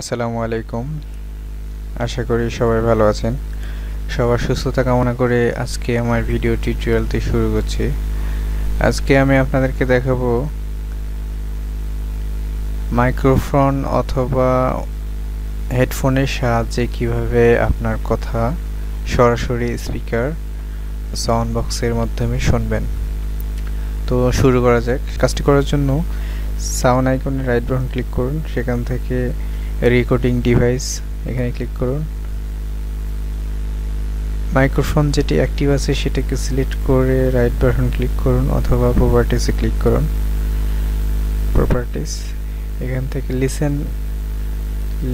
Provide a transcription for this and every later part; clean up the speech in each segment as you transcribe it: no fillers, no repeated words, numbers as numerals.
আসসালামু আলাইকুম। আশা করি সবাই ভালো আছেন। সবার সুস্থতা কামনা করে আজকে আমার ভিডিও টিউটোরিয়ালটি শুরু করছি। আজকে আমি আপনাদেরকে দেখাবো মাইক্রোফোন অথবা হেডফোনের সাহায্যে কিভাবে আপনার কথা সরাসরি স্পিকার সাউন্ড বক্সের মাধ্যমে শুনবেন। তো শুরু করা যাক। কাজটি করার জন্য সাউন্ড আইকনে রাইট বাটন ক্লিক করুন, সেখান থেকে রেকর্ডিং ডিভাইস এখানে ক্লিক করুন। মাইক্রোফোন যেটি অ্যাক্টিভ আছে সেটাকে সিলেক্ট করে রাইট বাটন ক্লিক করুন অথবা প্রপার্টিসে ক্লিক করুন। প্রপার্টিস এখান থেকে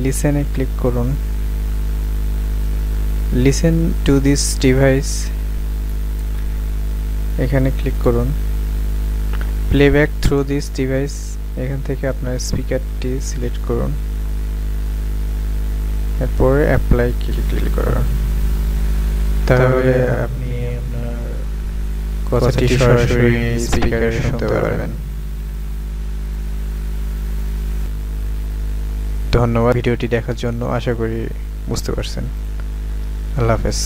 লিসেনে ক্লিক করুন। লিসেন টু দিস ডিভাইস এখানে ক্লিক করুন। প্লেব্যাক থ্রু দিস ডিভাইস এখান থেকে আপনার স্পিকারটি সিলেক্ট করুন, এরপরে অ্যাপ্লাই ক্লিক করুন। তাহলে আপনি আপনার কথাটি সরাসরি স্পিকারে শুনতে পারবেন। ধন্যবাদ ভিডিওটি দেখার জন্য। আশা করি বুঝতে পারছেন। আল্লাহ হাফেজ।